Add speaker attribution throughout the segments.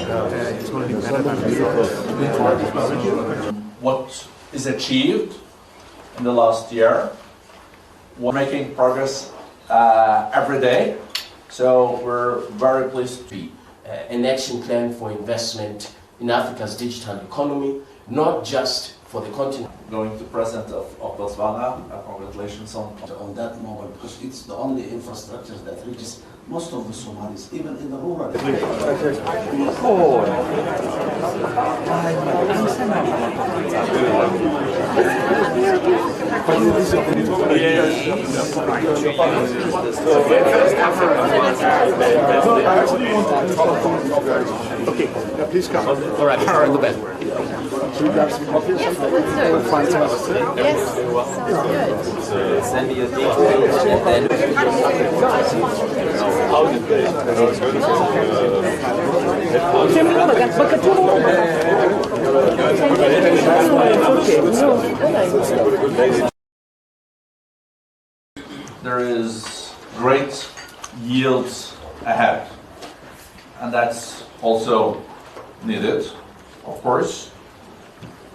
Speaker 1: it's going to be better than before.
Speaker 2: What is achieved in the last year. We're making progress every day, so we're very pleased to be
Speaker 3: an action plan for investment in Africa's digital economy, not just for the continent.
Speaker 2: Going to President of Botswana, congratulations on
Speaker 4: that mobile, because it's the only infrastructure that reaches most of the Somalis, even in the rural areas.
Speaker 1: Okay, please come.
Speaker 5: All right, in the bed.
Speaker 6: Yes, sounds good.
Speaker 5: Send me your details and then how did they?
Speaker 2: There is great yields ahead, and that's also needed, of course.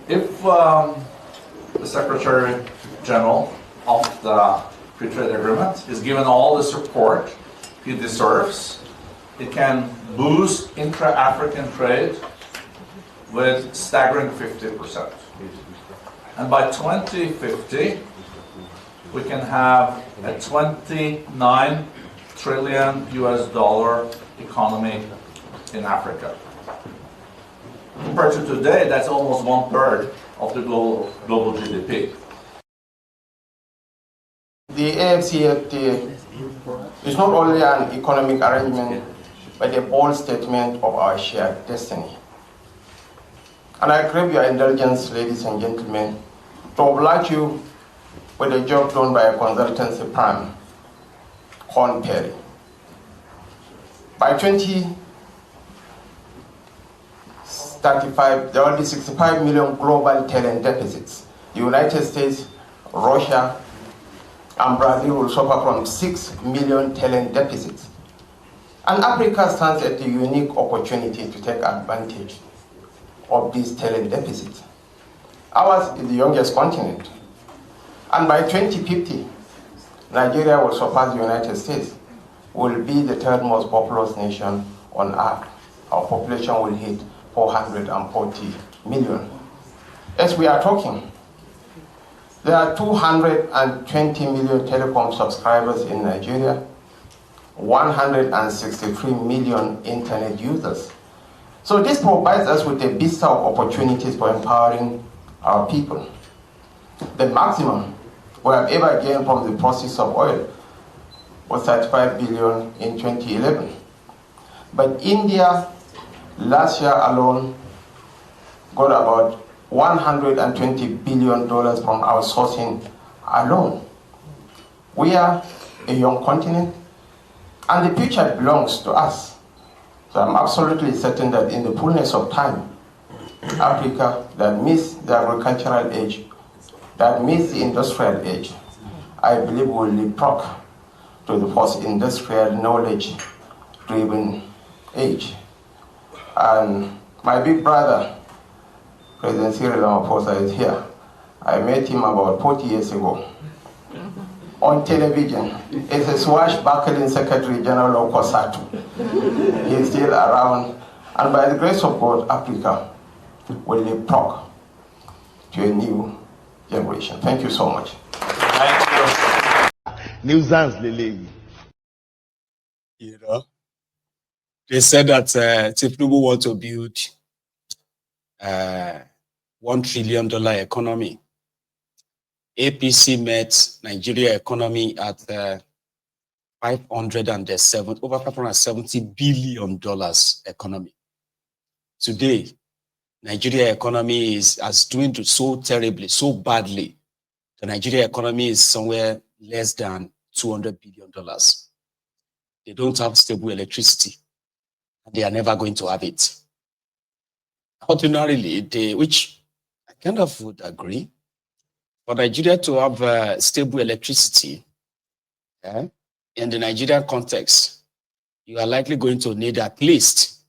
Speaker 2: If the Secretary General of the Free Trade Agreement is given all the support he deserves, it can boost intra-African trade with staggering 50%. And by 2050, we can have a 29 trillion US dollar economy in Africa. Compared to today, that's almost 1/3 of the global GDP.
Speaker 7: The AFCFTA is not only an economic arrangement, but a bold statement of our shared destiny. And I crave your indulgence, ladies and gentlemen, to oblige you with a job done by a consultancy firm, Korn Ferry. By 2035, there will be 65 million global talent deficits. The United States, Russia, and Brazil will suffer from 6 million talent deficits. And Africa stands at a unique opportunity to take advantage of these talent deficits. Ours is the youngest continent. And by 2050, Nigeria will surpass the United States, will be the third most populous nation on earth. Our population will hit 440 million. As we are talking, there are 220 million telecom subscribers in Nigeria, 163 million internet users. So this provides us with a vista of opportunities for empowering our people. The maximum we have ever gained from the process of oil was 35 billion in 2011. But India, last year alone, got about $120 billion from outsourcing alone. We are a young continent, and the future belongs to us. So I'm absolutely certain that in the fullness of time, Africa that meets the agricultural age, that meets the industrial age, I believe will leapfrog to the post-industrial knowledge-driven age. And my big brother, President Cyril Ramaphosa, is here. I met him about 40 years ago on television. He's a swashbuckling Secretary General of COSATU. He's still around, and by the grace of God, Africa will leapfrog to a new generation. Thank you so much.
Speaker 2: Thank you.
Speaker 8: Nuisance, Lele.
Speaker 9: You know, they said that Tinubu want to build $1 trillion economy. APC met Nigeria economy at over $570 billion economy. Today, Nigeria economy is doing so terribly, so badly. The Nigeria economy is somewhere less than $200 billion. They don't have stable electricity. They are never going to have it. Ordinarily, which I kind of would agree, for Nigeria to have stable electricity, in the Nigerian context, you are likely going to need at least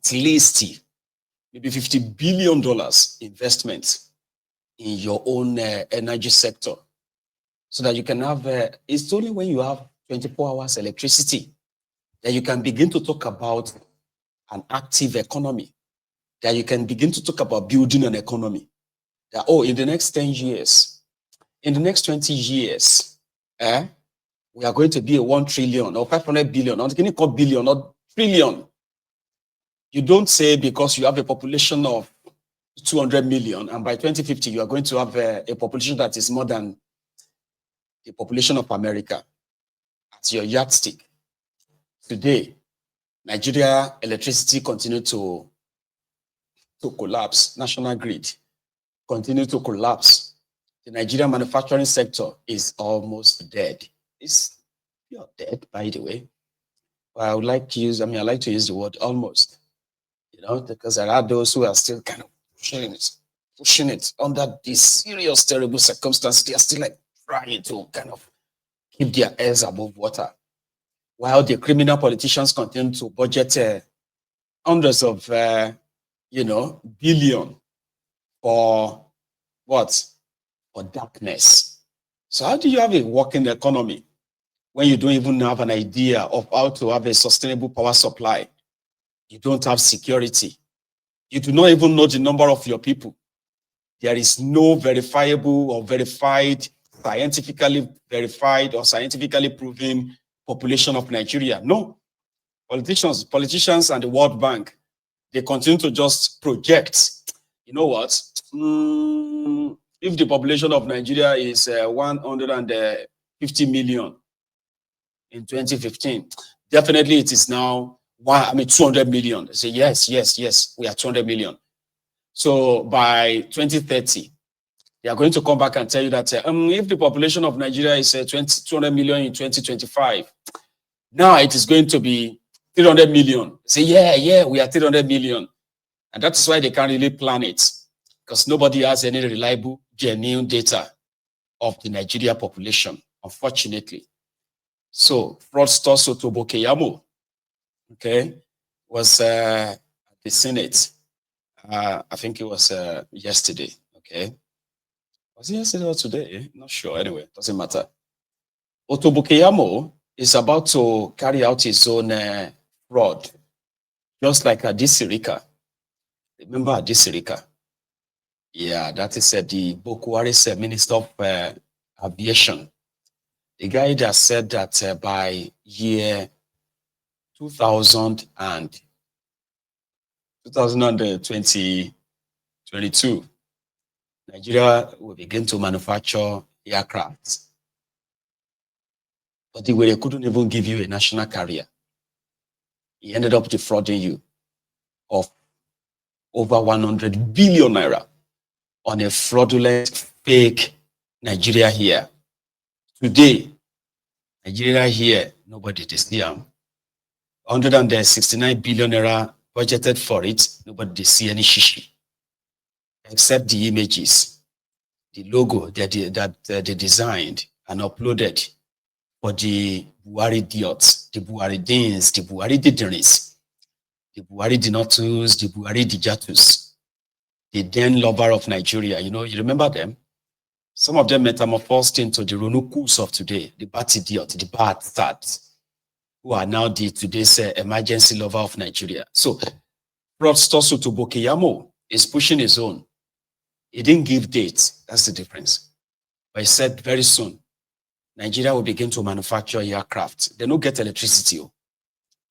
Speaker 9: at least maybe $50 billion investment in your own energy sector, so that you can have, it's only when you have 24 hours electricity that you can begin to talk about an active economy, that you can begin to talk about building an economy. That, oh, in the next 10 years, in the next 20 years, we are going to be a 1 trillion or 500 billion, or can you call billion or trillion? You don't say because you have a population of 200 million, and by 2050, you are going to have a population that is more than the population of America. That's your yardstick. Today, Nigeria electricity continue to collapse. National grid continue to collapse. The Nigerian manufacturing sector is almost dead. It's not dead, by the way. But I would like to use, I like to use the word almost, because there are those who are still kind of pushing it under these serious, terrible circumstances. They are still like trying to kind of keep their heads above water, while the criminal politicians continue to budget hundreds of, billion for what? For darkness. So how do you have a working economy when you don't even have an idea of how to have a sustainable power supply? You don't have security. You do not even know the number of your people. There is no verifiable or scientifically verified or scientifically proven population of Nigeria. No. Politicians and the World Bank, they continue to just project. You know what? If the population of Nigeria is 150 million in 2015, definitely it is now 200 million. They say, yes, we are 200 million. So by 2030, they are going to come back and tell you that if the population of Nigeria is 200 million in 2025, now it is going to be 300 million. Say, yeah, we are 300 million. And that is why they can't really plan it, because nobody has any reliable, genuine data of the Nigeria population, unfortunately. So, fraudster Sotobo Keyamo, was at the Senate. I think it was yesterday, Was it yesterday or today? Not sure. Anyway, doesn't matter. Otobo Keyamo is about to carry out his own fraud, just like Adisirika. Remember Adisirika? Yeah, that is the Bokuwari's Minister of Aviation. The guy that said that by year 2022, Nigeria will begin to manufacture aircraft. But the way they couldn't even give you a national carrier. He ended up defrauding you of over 100 billion naira on a fraudulent, fake Nigeria here. Today, Nigeria here, nobody is there. 169 billion naira budgeted for it, nobody see any shishi. Except the images, the logo that they designed and uploaded for the Buhari idiots, the Buhari Deans, the Buhari Dideris, the Buhari Dinotus, the Buhari Dijatus, the then lover of Nigeria. You remember them? Some of them metamorphosed into the Ronukus of today, the bad idiot, the bad stats, who are now today's emergency lover of Nigeria. So, fraudster Sotobo Keyamo is pushing his own. He didn't give dates. That's the difference. But he said very soon, Nigeria will begin to manufacture aircraft. They don't get electricity.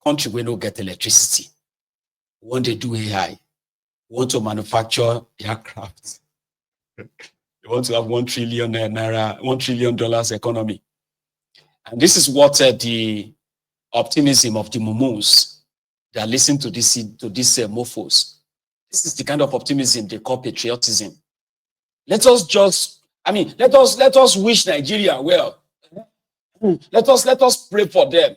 Speaker 9: Country will not get electricity. When they do AI, want to manufacture aircraft. They want to have 1 trillion naira, $1 trillion economy. And this is what the optimism of the mumus that listen to these mofos. This is the kind of optimism they call patriotism. Let us wish Nigeria well. Let us pray for them.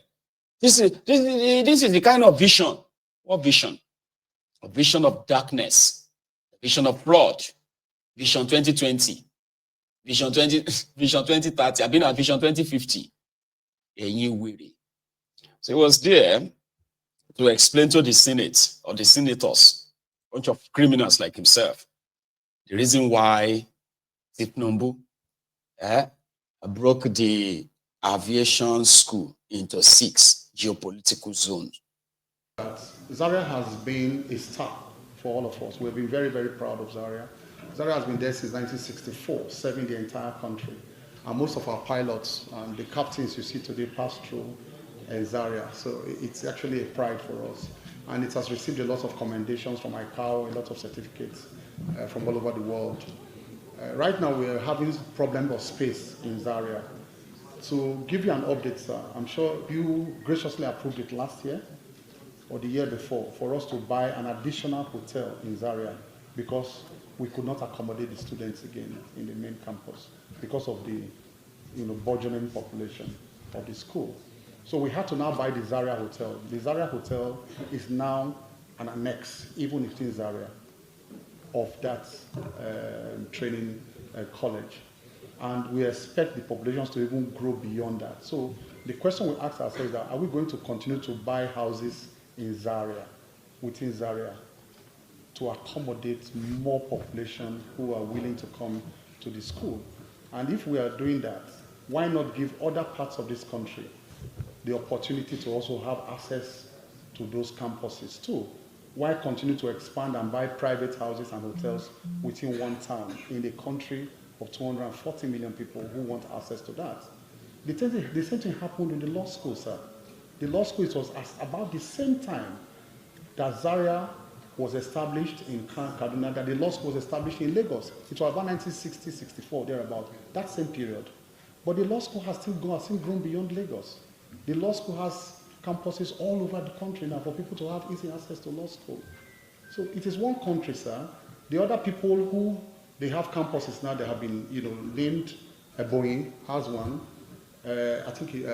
Speaker 9: This is the kind of vision. What vision? A vision of darkness, a vision of fraud, vision 2020, vision 2030. I've been at vision 2050. So it was there to explain to the Senate or the senators, a bunch of criminals like himself, the reason why Tinubu broke the aviation school into 6 geopolitical zones.
Speaker 1: Zaria has been a star for all of us. We've been very, very proud of Zaria. Zaria has been there since 1964, serving the entire country. And most of our pilots and the captains you see today pass through Zaria. So it's actually a pride for us. And it has received a lot of commendations from ICAO, a lot of certificates from all over the world. Right now, we're having problem of space in Zaria. To give you an update, sir, I'm sure you graciously approved it last year or the year before for us to buy an additional hotel in Zaria because we could not accommodate the students again in the main campus because of the burgeoning population of the school. So we had to now buy the Zaria Hotel. The Zaria Hotel is now an annex, even within Zaria, of that training college. And we expect the populations to even grow beyond that. So the question we ask ourselves is that, are we going to continue to buy houses in Zaria, within Zaria, to accommodate more population who are willing to come to the school? And if we are doing that, why not give other parts of this country the opportunity to also have access to those campuses too? Why continue to expand and buy private houses and hotels within one town in a country of 240 million people who want access to that? The same thing happened in the law school, sir. The law school, it was about the same time that Zaria was established in Kaduna, that the law school was established in Lagos. It was about 1960, 64, thereabout, that same period. But the law school has still grown beyond Lagos. The law school has campuses all over the country now for people to have easy access to law school. So it is one country, sir. The other people who they have campuses now that have been, named. Boeing has one. I think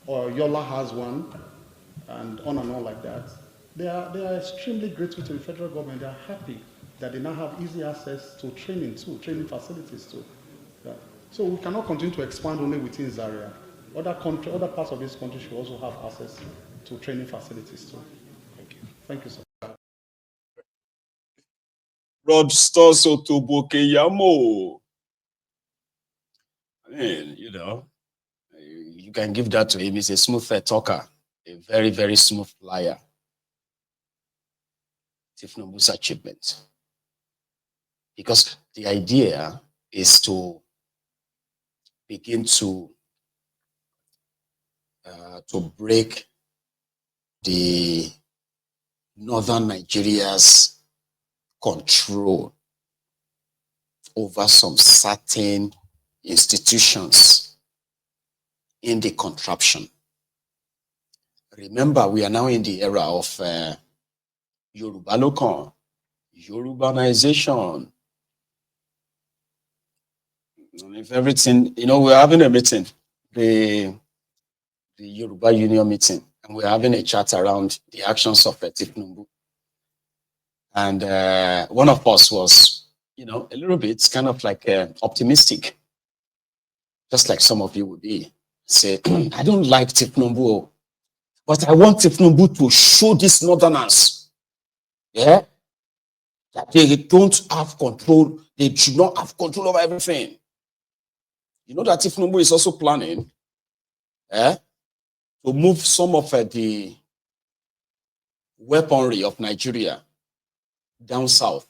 Speaker 1: or Yola has one, and on like that. They are extremely grateful to the federal government. They are happy that they now have easy access to training facilities too. Yeah. So we cannot continue to expand only within Zaria. Other parts of this country should also have access to training facilities too. Thank you. Thank you, sir.
Speaker 6: Roadster Sotobo Keyamo.
Speaker 9: I mean, you can give that to him. He's a smooth talker, a very, very smooth liar. Tinubu's achievement. Because the idea is to begin to break the northern Nigeria's control over some certain institutions in the contraption. Remember, we are now in the era of Yoruba Lokan, Yorubanization. And if everything, we're having a meeting, the Yoruba Union meeting, and we're having a chat around the actions of Tinubu. And one of us was, a little bit kind of like optimistic, just like some of you would be. Say, I don't like Tinubu, but I want Tinubu to show these northerners, that they don't have control, they should not have control over everything. You know that Tinubu is also planning to move some of the weaponry of Nigeria down south.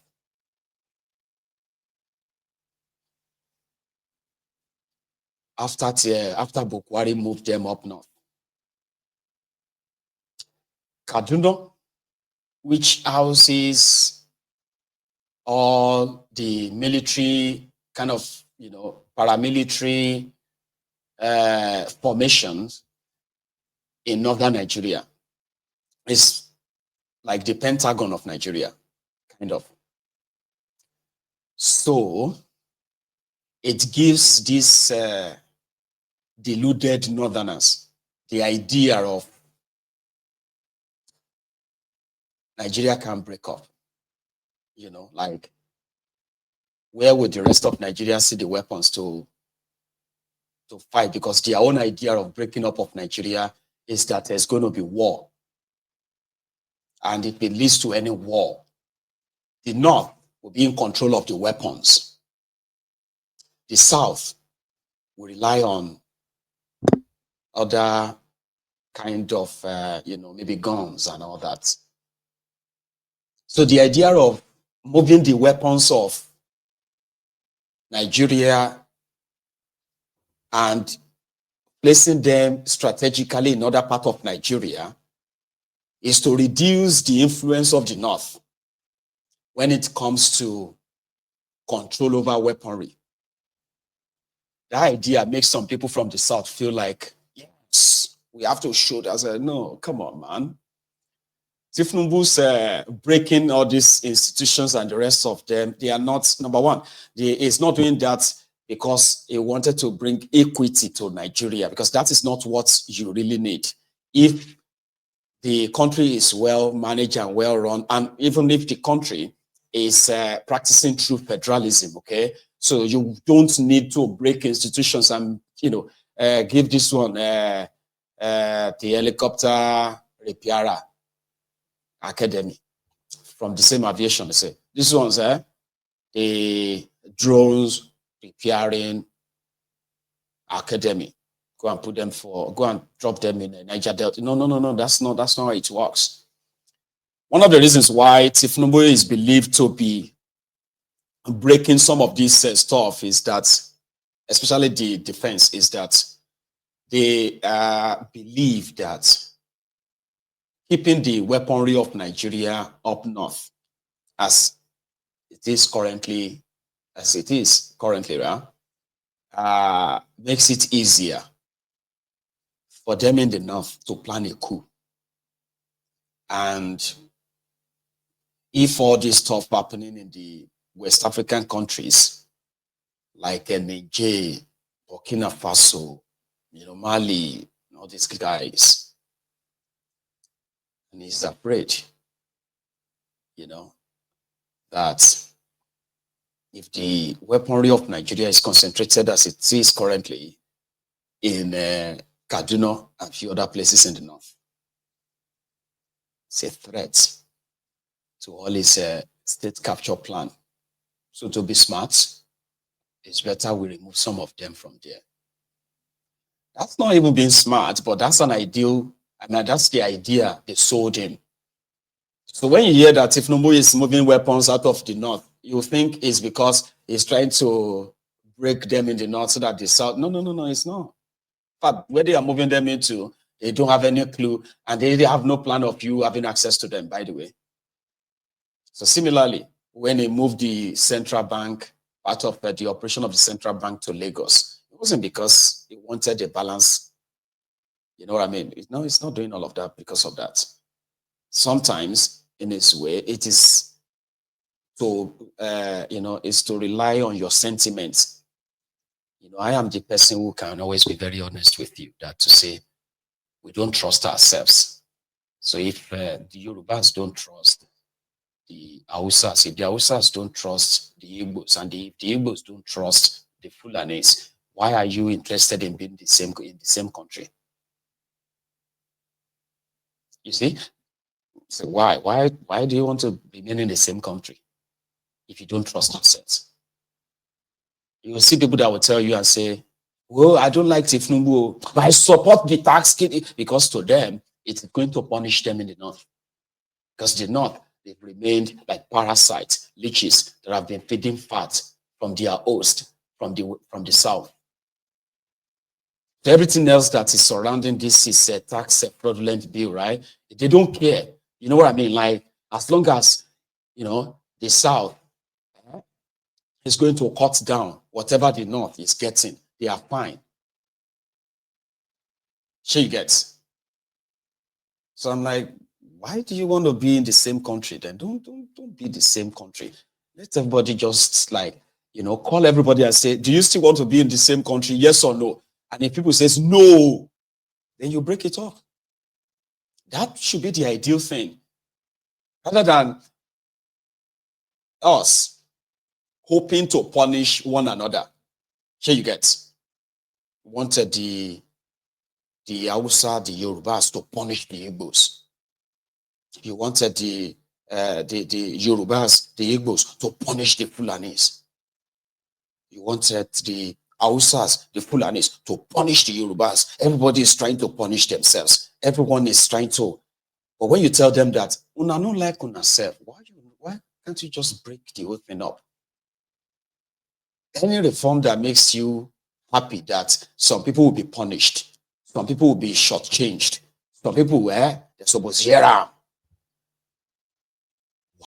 Speaker 9: After Bukwari moved them up north. Kaduna, which houses all the military kind of, paramilitary formations in northern Nigeria, is like the Pentagon of Nigeria, kind of. So it gives these deluded northerners the idea of Nigeria can break up. Like, where would the rest of Nigeria see the weapons to fight? Because their own idea of breaking up of Nigeria is that there's going to be war and if it leads to any war, the North will be in control of the weapons. The South will rely on other kind of, maybe guns and all that. So the idea of moving the weapons of Nigeria and placing them strategically in other part of Nigeria is to reduce the influence of the North when it comes to control over weaponry. That idea makes some people from the South feel like, yes, we have to show that. I said, no, come on, man. Tinubu's breaking all these institutions and the rest of them, they are not, number one, he's not doing that because he wanted to bring equity to Nigeria, because that is not what you really need. If the country is well managed and well run, and even if the country is practicing true federalism, okay, so you don't need to break institutions and, give this one the helicopter repairer academy from the same aviation. They say this one's the drones repairing academy. Go and drop them in Niger Delta. No. That's not how it works. One of the reasons why Tinubu is believed to be breaking some of this stuff is that, especially the defense, is that they believe that keeping the weaponry of Nigeria up north as it is currently, right, makes it easier for them in the north to plan a coup. And if all this stuff happening in the West African countries like Niger, Burkina Faso, Mali, all these guys, and he's afraid, that if the weaponry of Nigeria is concentrated as it is currently in Kaduna and a few other places in the north, it's a threat to all his state capture plan. So to be smart, it's better we remove some of them from there. That's not even being smart, but that's an ideal. That's the idea they sold him. So when you hear that Tinubu is moving weapons out of the north, you think it's because he's trying to break them in the north so that the south. No, it's not. In fact, where they are moving them into, they don't have any clue, and they have no plan of you having access to them, by the way. So similarly, when they moved the central bank, part of the operation of the central bank to Lagos, it wasn't because he wanted a balance. You know what I mean? No, it's not doing all of that because of that. Sometimes, in its way, it is to, is to rely on your sentiments. I am the person who can always be very honest with you, that to say, we don't trust ourselves. So if the Yorubas don't trust the Hausas, if the Hausas don't trust the Igbos, and if the Igbos don't trust the Fulanis, why are you interested in being in the same country? You see? So why do you want to remain in the same country if you don't trust yourselves? You will see people that will tell you and say, well, I don't like Tinubu, but I support the tax kit, because to them, it's going to punish them in the north. Because the north, they've remained like parasites, leeches that have been feeding fat from their host, from the south. So everything else that is surrounding this is a tax fraudulent bill, right? They don't care. You know what I mean? Like, as long as, the south is going to cut down whatever the north is getting, they are fine. She gets. So I'm like, why do you want to be in the same country then? Don't be the same country. Let everybody just call everybody and say, do you still want to be in the same country? Yes or no? And if people says no, then you break it off. That should be the ideal thing. Rather than us hoping to punish one another. Here you get. Wanted the Hausa, the Yorubas to punish the Igbos. You wanted the Yorubas, the Igbos, to punish the Fulanis. You wanted the Hausas, the Fulanis, to punish the Yorubas. Everybody is trying to punish themselves. Everyone is trying to. But when you tell them that, una no like una self, why can't you just break the whole thing up? Any reform that makes you happy that some people will be punished, some people will be shortchanged, some people they're supposed to hear